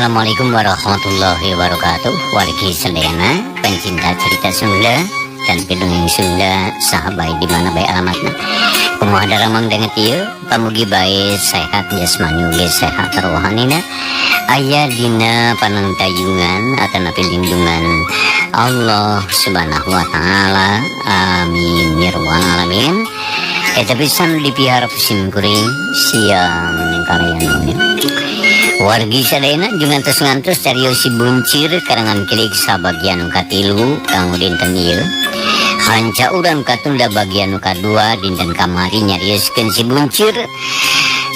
Assalamualaikum warahmatullahi wabarakatuh. Wargi sedayana pencinta cerita Sunda dan pendongeng Sunda, sahabat di mana baik alamatna. Kumaha daramang dengan ieu pamugi bae sehat jasmani ge sehat rohanina. Aya dina panangtayungan atana pilindungan Allah Subhanahu wa taala. Amin ya rabbal alamin. Eta pisan dipihara pusim kuring siang kalian. Wargi sadayana jeung ngantos-ngantos carios si buncir karangan kilik sabagian nu katilu kanggo dinten ieu. Hanca urang katunda bagian nu kadua dinten kamari nyarioskeun si buncir.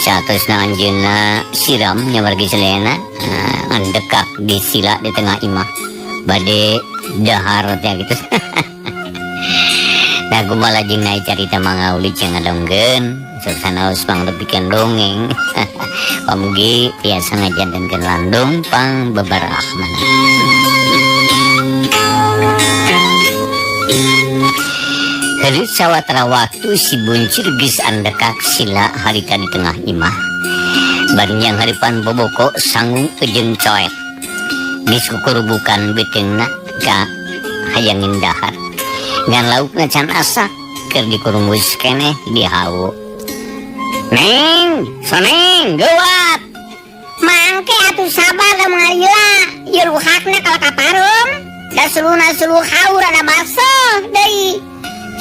Saatosna anjeunna siram nya wargi sadayana ngandekak di sila di tengah imah bade dahar teh gitu. Nah kumaha lajeng naik carita mangauli cenah ngadongkeun sanaos panglepikeun dongeng. Pamugi biasa ngajantenkeun landung pang bebarah mana. Hari sawatara waktu si buncir geus andekak sila harita di tengah imah. Bari yang haripan boboko sangung jeung coet. Geus kukurubukan beteungna ka hayangin dahar. Ngan laukna can asak keur dikurumus keneh di hawu. Neng, soneng, gawat. Mangke atuh sabar da mangalila, ieu ruhakna kala kaparum, da suluna suluh haur ada baseuh deui.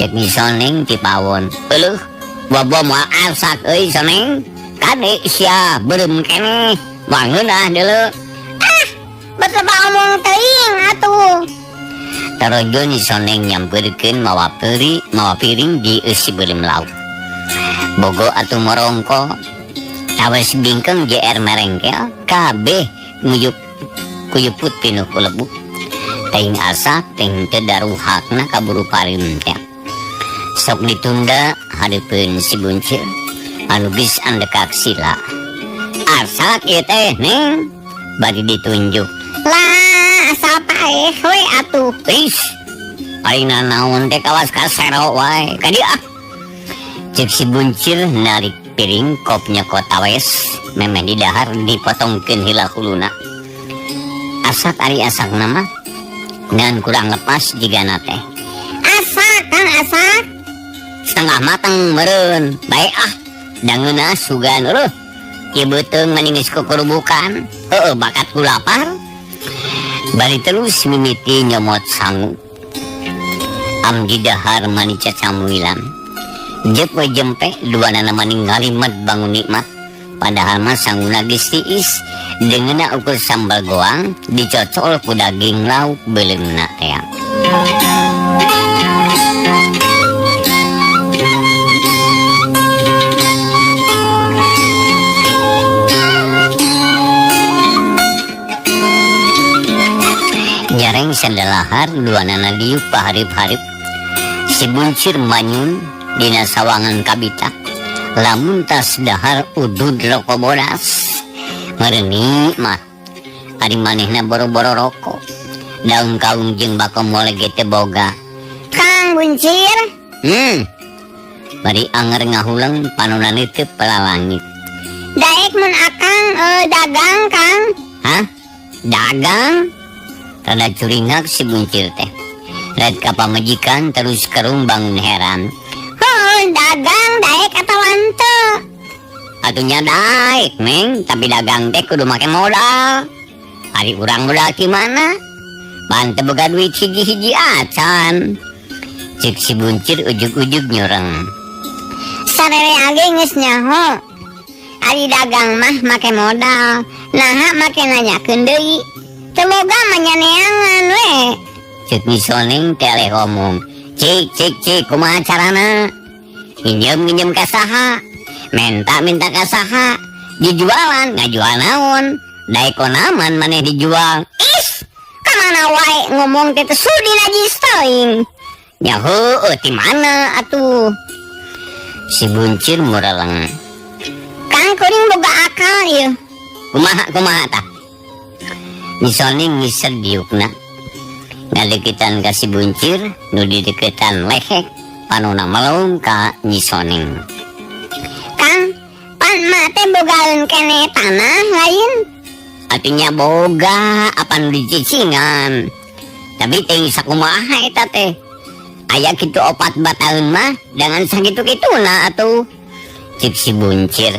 Cek ni soneng ti pawon. Eueuh, bobo moal asak euy soneng. Kade sia beureum keneh. Bangun ah deuleu. Betul omong teuing atuh. Tarojo ni soneng nyampeurkeun mawa piring di eusi beuleum lauk. Bogo atuh morongko tawes bingkeng JR merengkel kabeh nguyup kuyuput pinuh kulebu teing asak teing teu daruhakna kaburu parim teh sok ditunda hadeupeun si buncir anu geus andekak sila. Asak ieu teh neng bari ditunjuk. Lah asal paeh we atuh. Is ayeuna naon teh kawas kasero wae ka dieu. Cek si buncir narik piring kopnya kotawes memeh di dahar dipotongkeun heula huluna. Asak ari asak nama ngan kurang lepas jigana teh. Asak Kang asak. Setengah matang meureun. Bae ah dangeuna sugan ureuh. Ieu beuteung mending geus kukurubukan. Heueuh bakat ku lapar. Bari terus mimiti nyomot sangu. Am di dahar mani cacamuilan. Jep we jempe duana maning ngalimet bangun nikmat. Padahal mah sanguna geus tiis deungeuna ukur sambal goang dicocol ku daging lauk beuleumna teh. Nyareng sandalahar duanana diuk paharip-harip. Si buncir manyun dina sawangan kabita lamun tas dahar udud rokok bodas mereuni mah ari manehna boro-boro rokok daun kaung jeung bako mole ge teu boga. Kang buncir bari anger ngahuleng panonna neuteup pelalangit. Daek mun akang dagang Kang. Hah? Dagang? Rada curingak si buncir teh. Red ka pamajikan terus kerung bangun heran. Dagang daek atau henteu? Atunya daek neng, tapi dagang teh kudu make modal. Ari urang modal gimana? Bante boga duit hiji-hiji acan. Cek si buncir ujug-ujug nyureng. Sarere age geus nyaho. Ari dagang mah make modal, naha make nanyakeun deui. Teu boga mah nyaneangan we. Cek ni soneng teh ngomong. Cik, kumaha carana? Nginjem ka saha? Minta ka saha? Dijualan, ngajual naon? Daekonaman maneh dijual. Is, kamana wae ngomong teh sudi najis teuing. Nya heueuh ti mana atuh? Si buncir mureleng. Kang kuring boga akal ieu. Kumaha tah? Ni soning ngiser diukna. Ngalekitan ka si buncir nu di deketan lehek panona melong ka Nyi Soneng. Kang, pan mate bogaeun kene tanah lain. artinya boga apa nu dicicingan. Tapi teh sakumaha eta teh. Aya kitu opat bataeun mah dengan sakitu-kituna atuh. Cik si Buncir.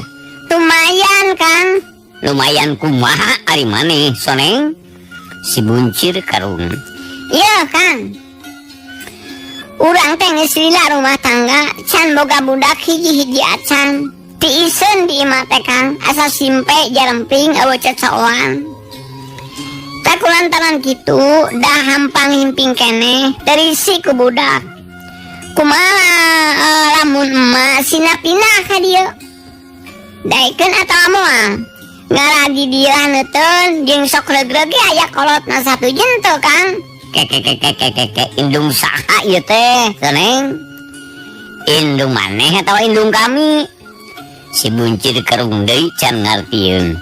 Lumayan Kang. Lumayan kumaha ari maneh Soneng? Si Buncir karung. Iya Kang. Urang teh geus lila rumah tangga, can boga budak hiji-hiji acan. Tiisen di imah teh Kang, asa simpe jaremping eueuh cocoan. Tak kulantaran kitu, dah hampang himping keneh dari si ku budak. Kumaha lamun emak sina pindah ka dieu. Daikeun atawa moal. Ngaradi dieu haneuteun jeung sok regreg aya kolotna satu jento Kang. Kek indung saha ieu teh Soneng? Indung maneh atawa indung kami? Si Buncir karung deui can ngartieun.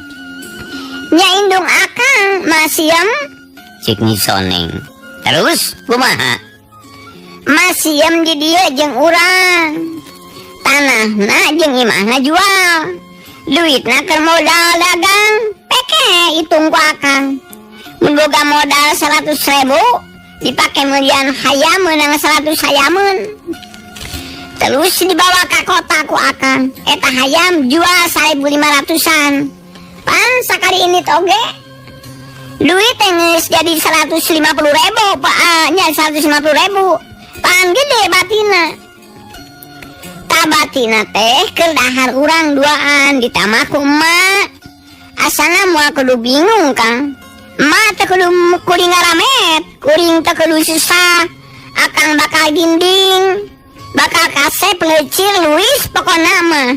Nya indung akang masiem. Cik ni Soneng. Terus kumaha? Masiem di dieu jeung urang. Tanahna jeung imahna jual. Duitna keur modal dagang. Peke hitung ku akang. Mun boga modal 100.000 dipake meundian hayam meunang 100 hayameun. Terus dibawa ka kota ku akang. Eta hayam jual 1.500-an. Pan sakali ini oge. Duit teh geus jadi 150.000 nya 150.000. Pan gede batina. Ta batina teh keur dahar urang duaan ditambah ku emak. Asana moal kudu bingung Kang. Emak teh kudu kuring ngaramet, kuring teh kudu susah. Akang bakal dinding, bakal kasep leucir luis pokona mah.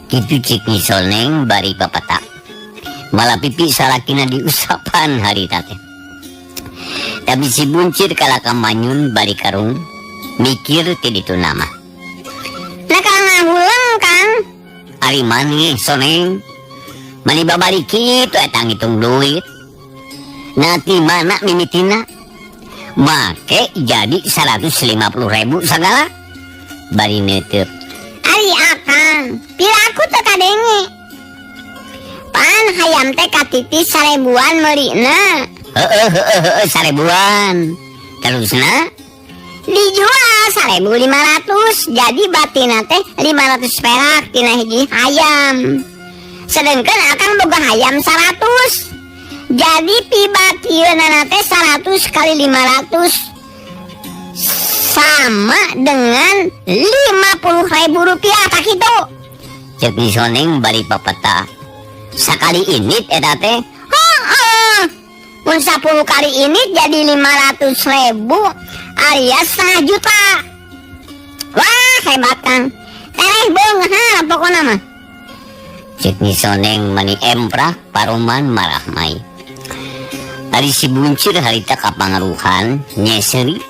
Kitu Cik ni Soneng bari papata. Malah pipi salakina diusapan hari teh. Tapi si Buncir kalaka manyun bari karung mikir ti ditu nama. Nah kalau ngahulang Kang. Ari maneh Soneng? Mani babari kitu eta ngitung duit. Nanti mana mimitina? Make jadi 150.000 segala. Bari neuteut. Ari akang, piraku teu kadenge. Pan hayam teh katipis 1.000-an meurina. Heeh 1.000-an. Terusna Dijual 1.500, jadi batina teh 500 perak tina hiji hayam. Sedangkan akang boga hayam 100. Jadi pibatieunana teh 100 kali 500 sama dengan 50.000 rupiah tak itu. Cek ni Soneng bari papata. Sakali init eta teh. Mun 10 kali ini jadi 500.000 alias 1 juta. Wah hebat Kang. Tereh beunghar pokona mah. Cek ni Soneng mani emprak paruman marah mai. Ari si Buncir harita kapangaruhan nyeseri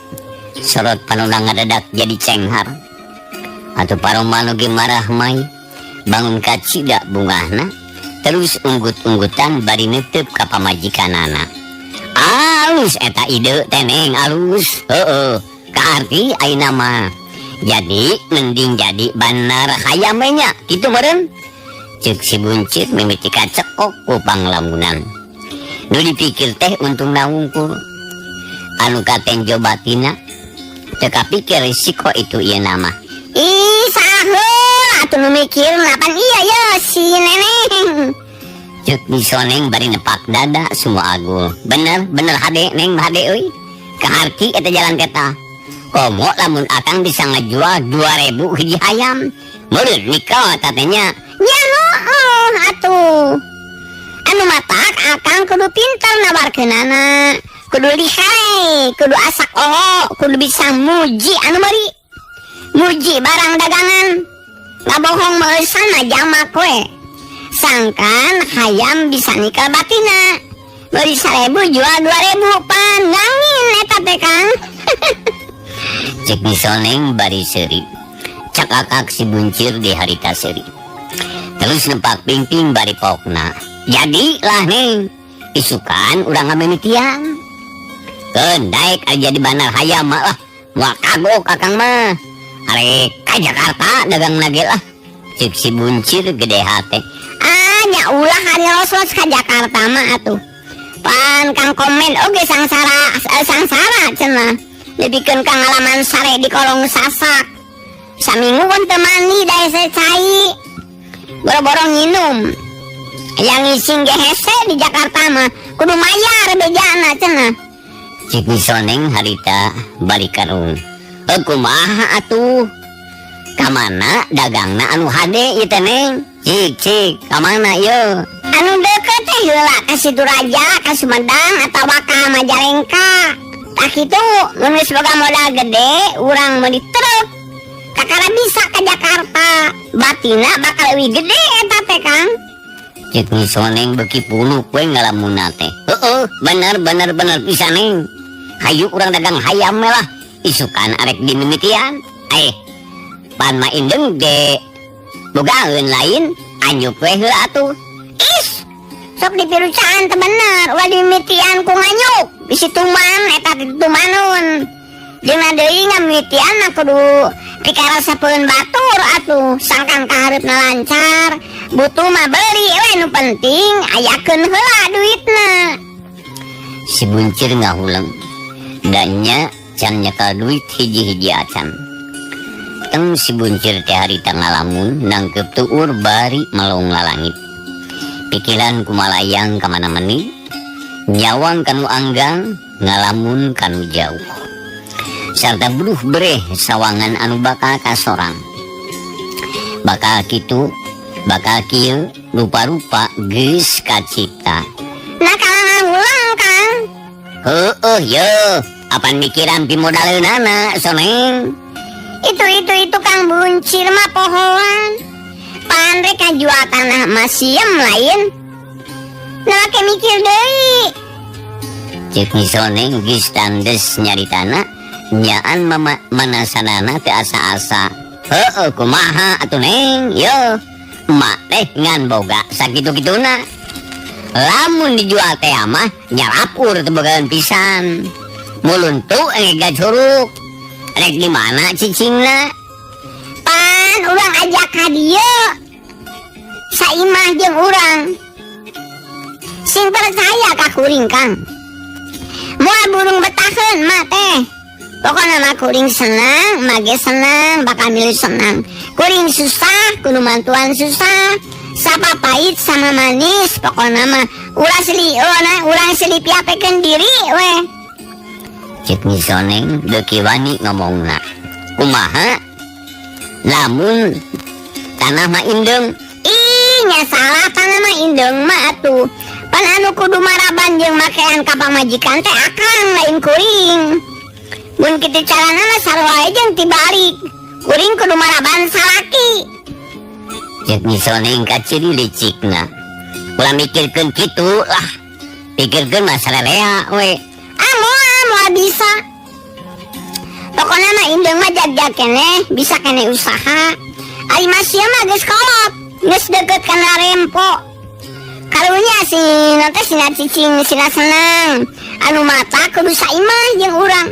sorot panuna ngadadak jadi cenghar. Atuh paruman oge marah mai bangun kacida bungahna terus unggut-unggutan bari neuteup ka pamajikanana. Alus eta ide teneng alus. Heeh, kaarti ayeuna mah. Jadi mending jadi banar hayam we nya kitu meureun. Cek si Buncir mimiti kacekok ku panglamunan. Nu dipikir teh untung nawungkul. Anu katenjo batina teu kapikir risiko itu ieu nama. Ih saheul atuh nu mikir napan iya ya si neneng. Cek ni Soneng bari nepak dada semua agul. Bener hade neng hade euy. Kaharti eta jalan keta. Komo lamun akang bisa ngajual 2.000 hiji hayam. Meureun nikah tatenya. Ya atuh. Anu matak akang kudu pintar nawarkeunana. Kudu lihai, kudu asak kudu bisa muji anu meuri. Muji barang dagangan. Ngabohong meusan mah jamak we. Sangkan hayam bisa nikah batina. Beli 1.000 jual 2.000 pan ngangin eta teh Kang. Cek ni Soneng bari seuri. Cakakak si Buncir di harita seuri. Terus nempak pingping bari pokna. Jadi lah neng isukan urang ngamimitian. Keun daek aja di banar hayam mah lah. Moal kagok akang mah. Arek ka Jakarta dagang nage lah. Cek si Buncir gede hate. nya ulah los ka Jakarta mah atuh. Pan Kang komen oge sangsara cenah. Lebihkeun ka ngalaman sare di kolong sasak. Saminggu teu mani dae secai. Boro-boro nginum. Yang ngising ge hese di Jakarta mah kudu mayar bejana cenah. Cik Misoneng harita balik karung. Kumaha atuh? Kamana dagangna anu hade ieu teh Neng? Cik, kamana ieu? Anu deket teh heula ka Situ Raja, ka Sumedang atawa ka Majalengka. Tak kitu mun geus boga modal gede, urang meuli truk. Kakara bisa ka Jakarta. Batina bakal leuwih gede eta teh Kang. Cik Misoneng beuki puluh we ngalamunna teh. Heeh, bener pisan Neng. Hayu urang dagang hayam lah. Isukan arek dimimitian. Pan mah indeng de bogaeun lain anyuk we heula atuh. Is, sok dipirucaan teh bener, ulah dimimitian ku nganyuk. Bisi tuman eta tumanun. Jeung deui ngamimitian mah kudu pikara sapeun batur atuh, sangkan kahareupna lancar. Butuh mah beli we nu penting ayakeun heula duitna. Si Buncir ngahuleng. Danya can nyekal duit hiji-hiji acan. Teng si Buncir teh harita ngalamun nangkep tuur bari melong lalangit. Pikiran kumalayang kamana meni, nyawang kanu anggang ngalamun kanu jauh. Sarta buruh bereh sawangan anu bakal kasorang. Bakal kitu, bakal kieu rupa-rupa geus kacipta. Nah kalangan ulang Kang. Yo, apan mikiran pimodaleunana Soneng? Itu Kang Buncir mah pohoan. Pan rek jual tanah mah siem lain. Nalake mikir deui. Cik Misoneng geus tandes nyari tanah, nyaan manasanana teu asa-asa. Kumaha atuh Neng? Yo, emak teh ngan boga sakitu-kituna. Lamun dijual teh mah nyarapur teu bogaeun pisan. Muluntu engge gacuruk. Rek di mana cicingna? Pan urang ajak ka dieu. Saimah jeung urang. Sing percaya ka kuring Kang. Moal burung betaheun mah teh. Pokona mah kuring senang, mage senang, bakal milih senang. Kuring susah, kudu mantuan susah. Sapa pahit sama manis, pokona mah urang seli piapekeun diri we. Cik Misoneng deuki wani ngomongna. Kumaha? Lamun tanah mah indeng. Nya salah tanah mah indeng mah atuh. Pan anu kudu maraban jeung makean ka pamajikan teh akang lain kuring. Mun kitu carana mah sarua wae jeung tibalik. Kuring kudu maraban salaki. Cik Misoneng kaciri licikna. Ulah mikirkeun kitu lah. Pikirkeun masalah rea we. Moal bisa. Pokona mah indeng mah jag-jag keneh, bisa keneh usaha. Ari masih mah geus kolot, geus deukeut kana rempo. Karunya si nanti sina cicing sina senang. Anu mata kudu saimah jeung urang.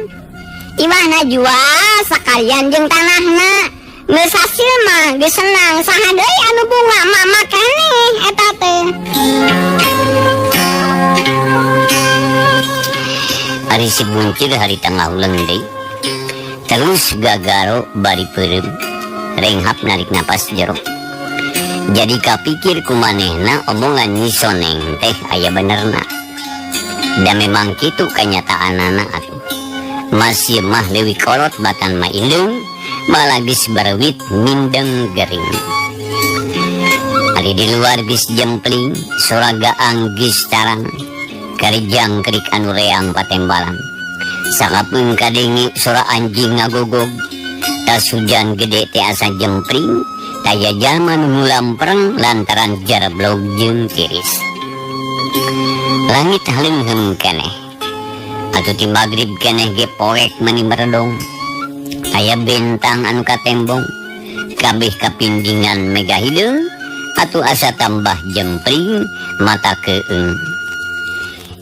Imahna jual sakalian jeung tanahna. Geus hasil mah geus senang. Saha deui anu bunga mama keneh eta teh. Ari si Buncir harita ngahuleng deui. Terus gagaro bari peureum. Renghap narik napas jero. Jadi kapikir kumanehna omongan Nyi Soneng teh aya benerna. Da memang kitu kanyataanana atuh. Masih mah leuwih kolot batan mah indung, malah geus bareuwit mindeng gering. Ari di luar geus jempling, soragaang geus tarang. Karijang kerik anu reang patembalan. Sakapeung kadengi sora anjing ngagogog. Tas hujan gede teh asa jempring. Taya jalma nu lampreng lantaran jarblog jeung tiris. Langit haleungheum keneh. Atuh ti magrib keneh ge poek meuni meredong. Aya bentang anu katembong. Kabeh kapindingan mega hideung. Atuh asa tambah jempring mata keung.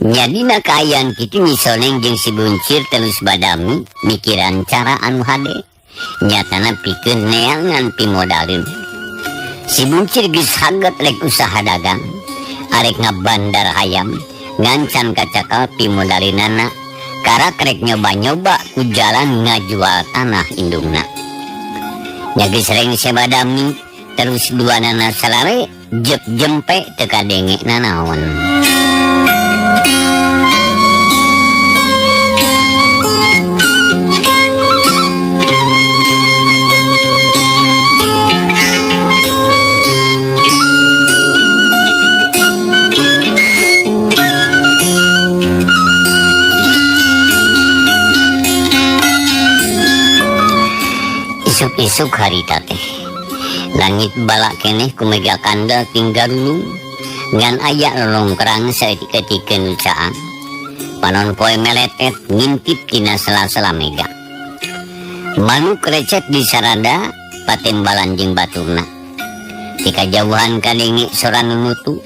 Nyadina kaayaan kitu Nyi Soneng jeung si Buncir terus badami mikiran cara anu hade. Nyatana pikeun neangan pimodaleun. Si buncir geus haget rek usaha dagang, arek ngabandar hayam, ngancan kacakal pimodalinana, karak rek nyoba-nyoba ku jalan ngajual tanah indungna. Nya geus sering sebadami, terus duanana salare jep jempe teu kadenge nanaon. Isuk-isuk harita teh langit balak keneh kumega kandal tinggal dulu ngan aya lolongkerang saeutik-eutikeun caan panon poe meletet ngintip tina sela-sela mega manuk recet di sarada patembalan jeung baturna tika jauhan kadenge sora nunutu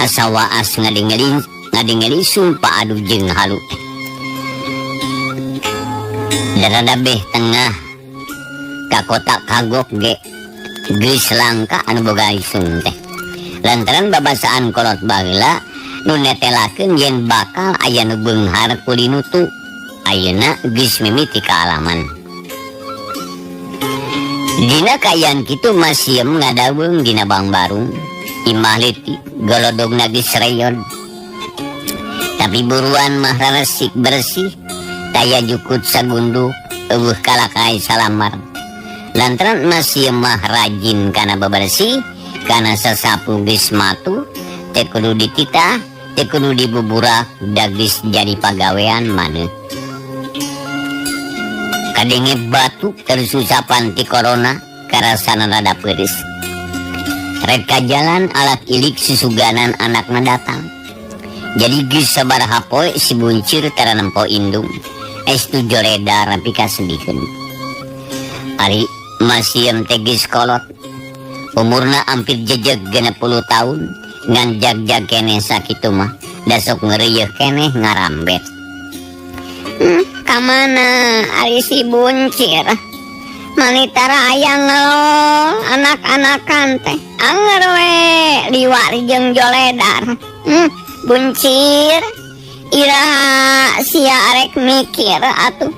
asa waas ngadengeli sumpah adu jeung halu darada beh tengah ka kota kagok ge geus langka anu boga isung teh lantaran babasaan kolot baheula nu netelakeun yen bakal aya nu beunghar kulinutu ayeuna geus mimiti ka alaman dina kaayaan kitu masieum ngadaweung dina Bang Barung imah leutik golodogna geus reyon tapi buruan mah resik bersih taya jukut sagunduk eueuh kalakai salamar lantaran masih mah rajin kana babersih kana sasapu geus matu teu kudu dititah teu kudu dibuburak da geus jadi pagawean maneh kadenge batuk tersusapan ti corona karasana rada peureus rek ka jalan alat ilik susuganan anakna datang jadi geus sabaraha poe si buncir tara nempo indung estu joledar pika sedikeun ari masieum teh geus kolot umurna hampir jejeg 60 tahun ngan jag-jag keneh sakitu mah da sok ngeureuyeuh keneh ngarambet kamana ari si buncir manitara aya ngelol anak-anakan teh anger we liwar jeung joledar buncir iraha sia arek mikir atuh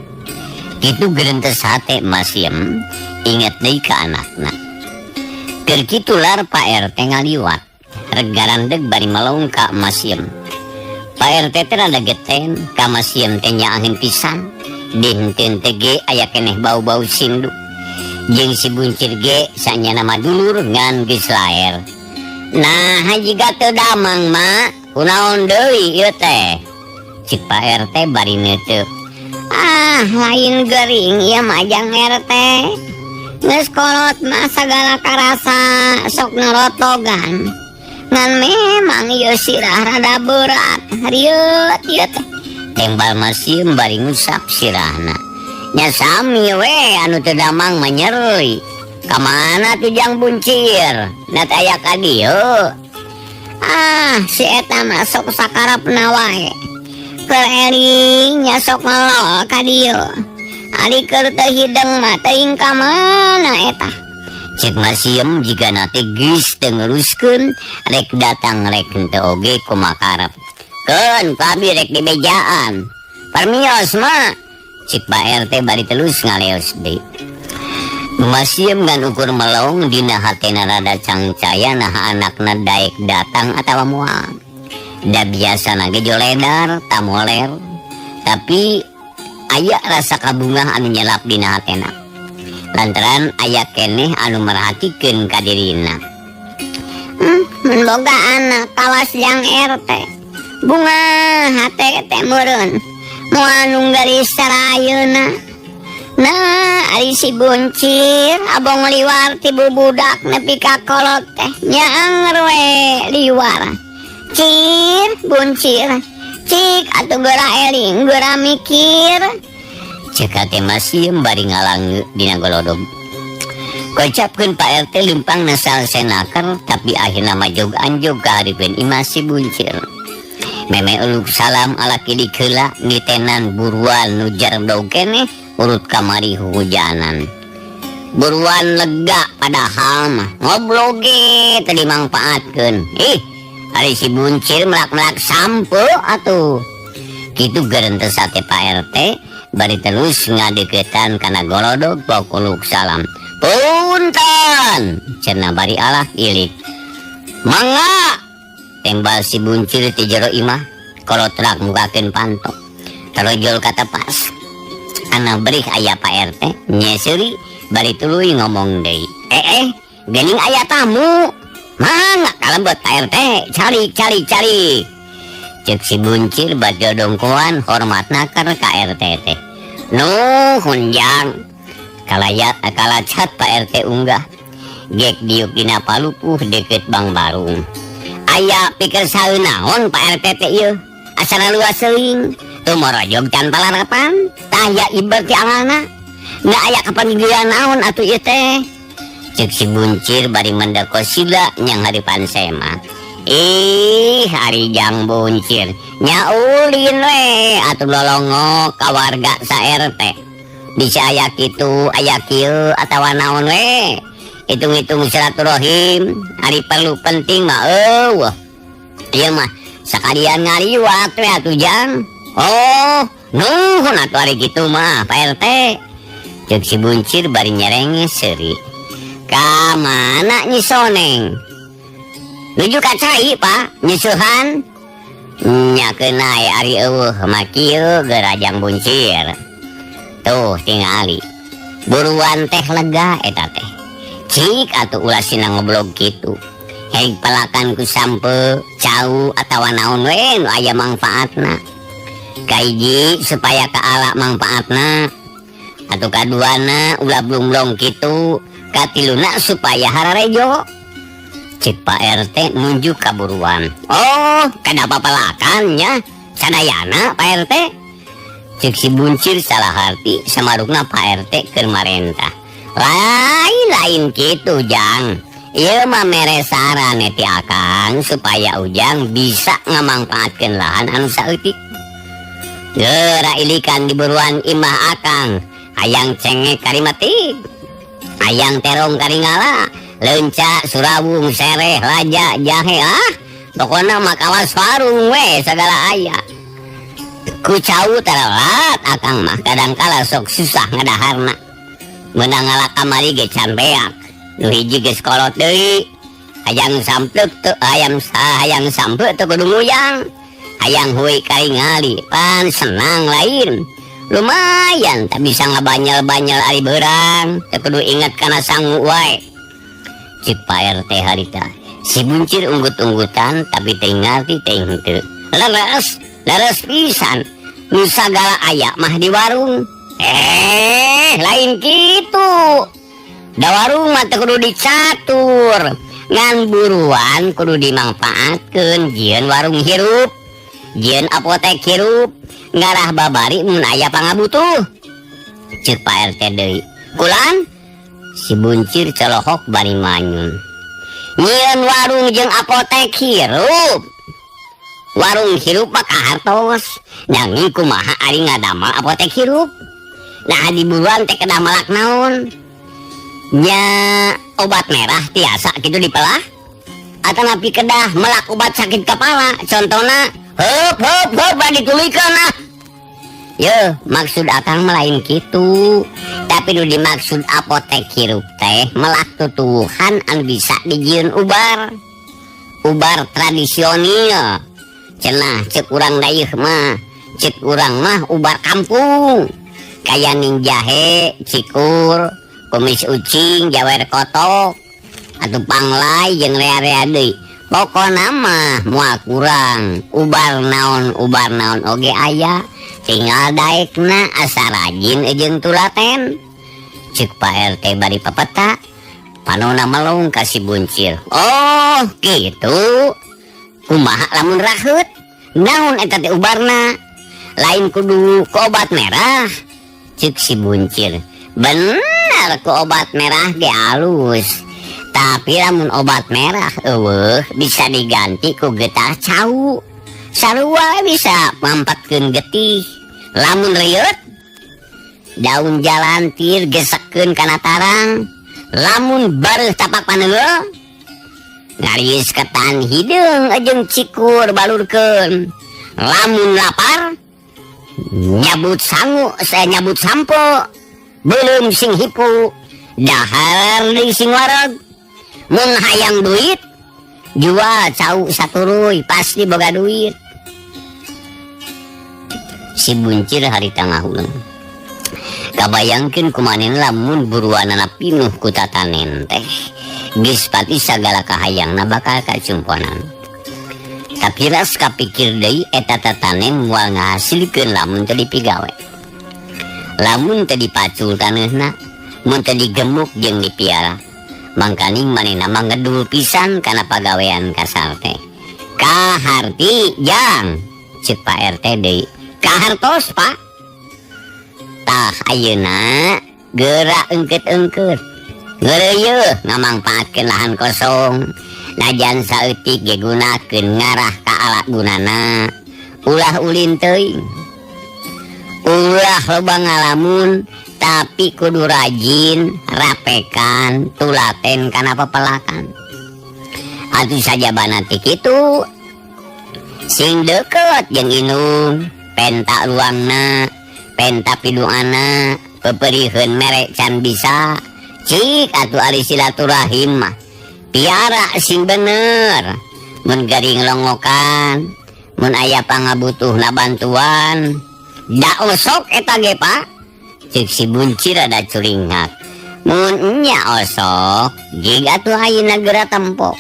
kitu geurentes hate masieum inget deui ka anakna keur kitu lar Pak RT ngaliwat rek garandeg bari melong ka masieum Pak RT teh rada geten ka masieum teh nyaangin pisan dinten teh ge aya keneh bau-bau sindu jeung si buncir ge sanyana madulur ngan geus laer nah jiga teu damang mak kunaon deui ieu teh cik Pak RT bari neuteuk lain gering ieu mah jang RT geus kolot mah sagala karasa sok nerotogan ngan memang ieu sirah rada berat rieuh ieu teh tembal masieum bari ngusap sirahna nya sami we anu teu damang mah nyeri kamana tuh jang buncir net aya ka dieu si eta mah sok sakarepna wae keur eling nya sok ngelol ka dieu ari keur teu hideng mah teuing ka mana eta cek masieum jiga nate geus teu nguruskeun rek datang rek henteu oge kumakarep keun pabi rek dibejaan permios mah cik Pak RT bari telus ngaleos deui masieum ngan ukur melong dina hatena rada cangcaya nah anakna daek datang atawa moal da biasana ge joledar tamoler tapi aya rasa kabungah anu nyelap dina hatena lantaran aya keneh anu merhatikeun ka dirina mun boga anak kawas jang RT bunga hate teh meureun moal nunggalis sarayeuna nah ari si buncir abong liwar ti bubudak nepi ka kolot teh nyanger we liwar cir buncir cik atuh geura eling geura mikir cek teh masieum bari ngalang dina golodog kocapkeun Pak RT lempang nasal senaker tapi akhirna majog anjog ka haripeun imah si buncir meme uluk salam alaki dikeula nitenan buruan nu jarem dog keneh urut kamari hujanan buruan lega padahal mah ngobloge tadi mangpaatkeun. Ari si buncir melak-melak sampo atuh. Kitu gerentes sate Pak RT bari terus ngadeukeutan kana golodog pokuluk salam. Punten cenah bari alah ilik. Mangga tembal si buncir ti jero imah kolotrak mukakeun pantok. Tarojol kata pas. Anak berih aya Pak RT nyeseri bari tuluy ngomong deui. Gening aya tamu. Mangga kalebet Pak RT cari. Cek si buncir baca dongkoan hormatna karena KRT teh. Nuhun jang. Kalacat Pak RT unggah. Gek diuk dina palupuh deket Bang Barung. Aya pikir saeun naon Pak RT teh ieu? Asana luas seuing. Tuh morojog can palarapan. Tah ya iber ti angalna. Nggak aya kapanggilian naon atuh ieu teh. Cek si buncir bari mendeko sila nyang haripan sema. Hari jang buncir nyaulin we atuh lolongok ka warga sa RT. Bisa aya kitu aya kieu atawa naon we. Hitung-hitung silaturahim ari perlu penting mah eueuh. Ieu mah sakalian ngaliwat we atuh jang. Oh, nuhun atuh ari kitu mah Pak RT. Cek si buncir bari nyerenge seuri. Ka mana nyi Soneng? Nuju ka cai Pak nyusuhan. Nya keunai ari eueuh mah kieu gerajang buncir. Tuh tingali. Buruan teh lega eta teh. Cik atuh ulah sina ngoblog kitu. Hei palakan ku sampe cau atawa naon we nu aya mangfaatna. Kaiji supaya kaala mangfaatna. Atuh kaduana ulah blung-blung kitu. Katiluna supaya hararejo. Cik Pak RT nunjuk kaburuan. Oh, kenapa pelakannya? Sadayana Pak RT. Cik si buncir salah arti samarukna Pak RT keur marentah. Lain gitu jang. Ieu mah mere saran ti akang supaya ujang bisa ngamangpaatkeun lahan anu saeutik. Geura ilikan di buruan imah akang. Hayang cengek karimatik. Hayang terong karingala. Leunca, surawung, sereh, laja, jahe, pokona makawas warung we segala aya. Ku cau terelat akang mah kadangkala sok susah ngadaharna. Meunang ngalak kamari ge can beak. Nu hiji geus kolot deui. Hayang sampeuk teu hayang sampeuk teu kudu nguyang. Hayang heuy karingali pan senang lain. Lumayan tak bisa ngabanyel-banyel ari beurang. Teu kudu inget kana sangu wae. Cik Pak RT harita si buncir unggut-unggutan tapi ngarti teh henteu. Leres pisan nu sagala aya mah di warung. Lain kitu. Da warung mah teu kudu dicatur. Ngan buruan kudu dimangpaatkeun jieun warung hirup. Jieun apotek hirup. Ngarah babari mun aya pangabutuh. Cik Pak RT deui. Kulan si buncir celohok bari manyun. Nyieun warung jeung apotek hirup. Warung hirup mah kahartos. Nanging kumaha ari ngadamel apotek hirup. Nah di buruan teh kedah melak naon? Nya obat merah tiasa kitu dipelah. Atanapi kedah melak obat sakit kepala. Contona heup bari ditulikeun ah. Yo, maksud akang melain kitu. Tapi nu dimaksud apotek hirup teh melak tutuhan anu bisa dijieun ubar. Ubar tradisional. Cenah cek urang dayeuh mah. Cek urang mah ubar kampung. Kaya ning jahe, cikur, kumis ucing, jawer kotok, atuh panglai jeung rea-rea deui. Pokona mah moal kurang. Ubar naon oge aya. Tinggal daekna asa rajin jeung tulaten. Cek Pak RT bari pepeta. Panona melung ka si buncir. Oh, kitu. Kumaha lamun raheut? Naon eta teh ubarna? Lain kudu ku obat merah. Cek si buncir. Bener ku obat merah ge alus. Tapi lamun obat merah eueuh bisa diganti ku getah cau. Sarua bisa mampatkeun getih. Lamun reueut daun jalantir gesek diarahkeun kana tarang, lamun bareuh tapak paneul ngariis ketan hideung jeung cikur balurkeun, lamun lapar nyabut sangu nyabut sampo, belum sing hipu dahar deui sing wareg, mun hayang duit jual cau saturuy pasti boga duit. Si buncir hari tengah ulang kabayangkeun kumanin lamun buruanana pinuh ku tatanen teh geus pati sagala kahayangna bakal kacumponan. Tapi ras kapikir deui eta tatanen moal ngahasilkeun lamun teu dipigawe, lamun teu dipacul taneuna, mun teu digemuk jeung dipiara, mangkaning manehna mah ngedul pisan kana pagawean kasar teh. Kaharti jang ceuk Pak RT deui. Kahartos Pak. Tah ayeuna geura engkeut-engkeut ngeureuy ngamangpaatkeun lahan kosong, najan saeutik ge gunakeun ngarah ka alat gunana, ulah ulin teuing, ulah loba ngalamun, tapi kudu rajin, rapekan, tulaten kana pepelakan. Atuh sajabana ti kitu sing deukeut jeung indung penta luangna, penta piduana, peperihun merek can bisa, cik atuh ari silaturahim mah piara sing bener, mun garing longokan, mun aya pangabutuhna bantuan, da osok eta ge Pak, cik si buncir ada curingak, mun nya osok, jig atuh ayeuna geura tempo,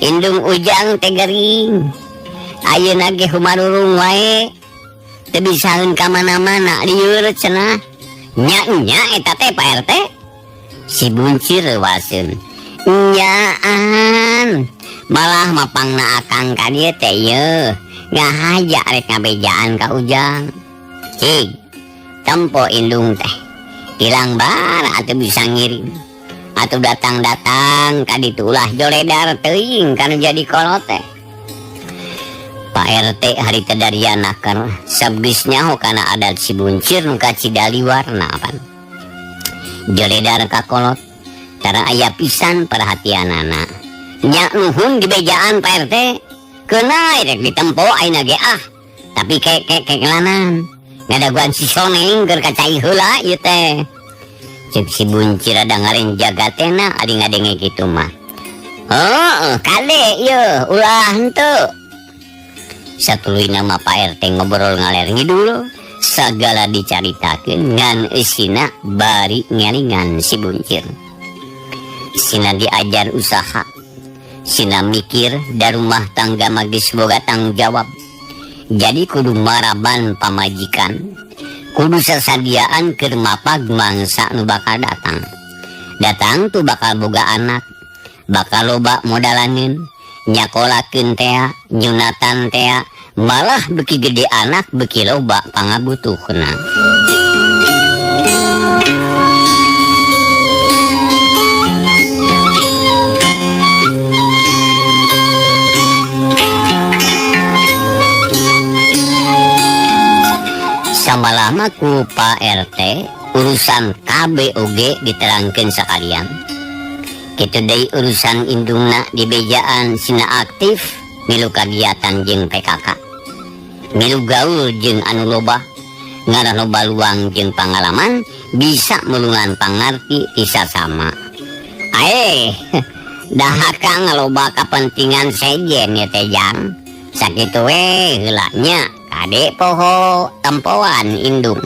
indung ujang teh gering. Ayeuna ge humarurung wae, teu bisaeun ka mana-mana lieur cenah. Nya eta teh Pak RT. Si buncir leuwaseun. Nyaan, malah mapangna akang ka dieu teh yeuh, ngahaja rek ngabejaan ka ujang. Cig, tempo indung teh. Ilang bara atuh bisa ngirim. Atuh datang-datang ka ditu ulah joledar teuing kana jadi kolot teh. Pak RT hari tedarianaker sabgeus nyaho kana adat si buncir nu kacidali warna pan. Joledar ka kolot tara aya pisan perhatianana. Nya nuhun di bejaan Pak RT. Keunai rek ditempo ayeuna ge ah. Tapi kek lanan. Ngadaguan si soneng keur kacai heula ieu teh. Ceuk si buncir ada ngaren jagatena adi ngadenge kitu mah. Oh, kade ieu ulah henteu. Satuluy nama Pak RT ngobrol ngaler ngidul, sagala dicaritakeun ngan eusina bari ngelingan si buncir. Sina diajar usaha, sina mikir da rumah tangga mah geus boga tanggung jawab. Jadi kudu maraban pamajikan, kudu sasadiaan keur mapag mangsa nu bakal datang. Datang tuh bakal boga anak, bakal loba modalaneun, nyakolakeun tea, nyunatan tea, malah beki gede anak beki loba pangabutuhna. Samalama ku Pak RT urusan KBOG diterangkeun sakalian. Kitu deui urusan indungna di bejaan sina aktif milu kagiatan jeung PKK, milu gaul jeung anu loba, ngaran loba luang jeung pangalaman, bisa mulungan pangarti tisa sama. Dahaka ngaloba kepentingan sejen ya teh jang, sakitu we heula nya kade poho tempoan indung.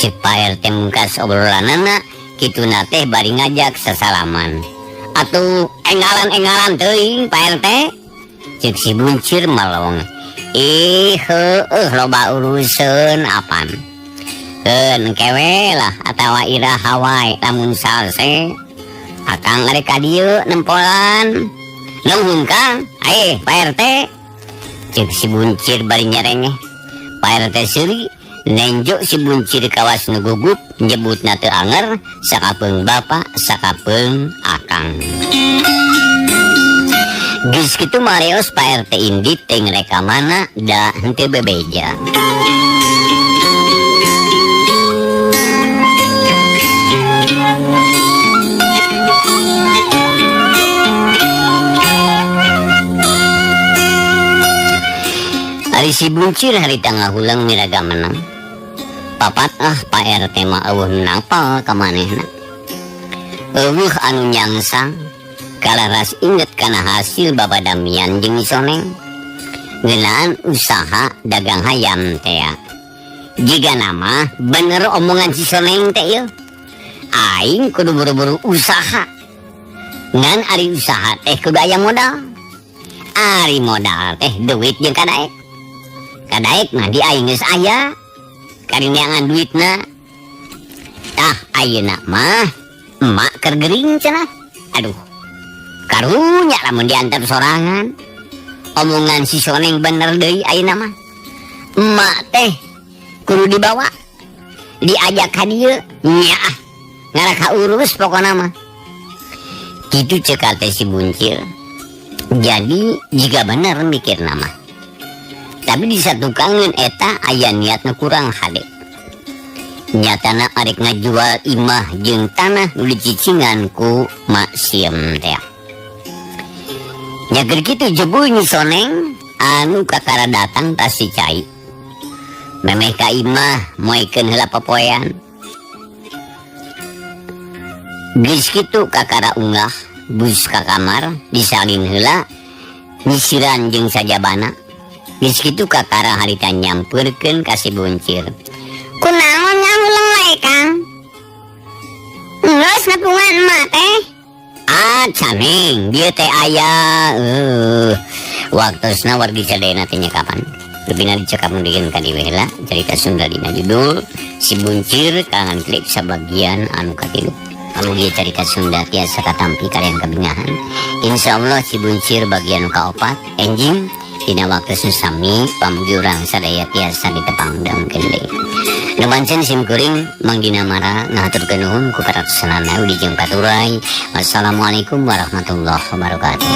Cik Pak RT mungkas obrolanana kituna teh bari ngajak sasalaman. Atuh enggalan-enggalan teuing Pak RT. Cik si buncir melong. Loba urusan apan. Keun kewe lah atawa ira Hawaii lamun salse. Akang arek ka dieu nempolan. Nuhun Kang. Pak RT. Cik si buncir bari nyerengeh. Pak RT seuri nenjo si buncir kawas nu gugup nyebutna teu anger, sakapeung bapak sakapeung akang. Geus kitu mareos Pak RT indit teh rekamana da henteu bebeja. Ari si buncir hari tengah hulang miraga menang. Papat Pak RT mah eueuh nangpal ka manehna. Eueuh anu nyangsang kalaras inget kana hasil babadamian jeung Soneng. Ngeunaan usaha dagang hayam teh. Jika nama bener omongan si Soneng teh ieu. Aing kudu buru-buru usaha. Ngan ari usaha teh kudu aya modal. Ari modal teh duit jeung kadaek. Kadaek mah di aing geus aya. Karineangan duitna. Tah ayeuna mah emak keur gering cenah. Aduh. Karunya lamun diantar sorangan. Omongan si Soneng bener deui ayeuna mah. Emak teh kudu dibawa. Diajak ka dieu. Nya. Ngaraka urus pokona mah. Kitu cekal teh si buncir. Jadi jika bener mikir nama. Tapi di satu kangen eta aya niatna kurang hade. Nyatana arek ngajual imah jeung tanah nu dicicingan ku Mak Siem teh. Nya keur kitu jebul nyi Soneng anu kakara datang tas si Cai. Memeh ka imah moekeun heula popoean. Geus kitu kakara unggah bus ka kamar disalin heula nyisiran jeung sajabana. Geus kitu kakara harita nyampeurkeun ka si buncir. Kunaon nya ulang wae Kang? Geus nepungan emak teh. Caneng dia teh aya waktosna wargi sadayana teh nya kapan. Lebihna dicekap mundikeun ka dieu heula carita Sunda dina judul Si Buncir kalangan klip sabagian anu katilu. Pamugi carita Sunda tiasa katampi kalian kabingahan. Insyaallah Si Buncir bagian kaopat enjing dina waktu susami pamugi urang sadaya tiasa ditepangdangkeun deui. Nu pancen simkuring Mang Dina Mara ngaturkeun nuhun ku paraksanana wilujeng katurai. Wassalamualaikum warahmatullahi wabarakatuh.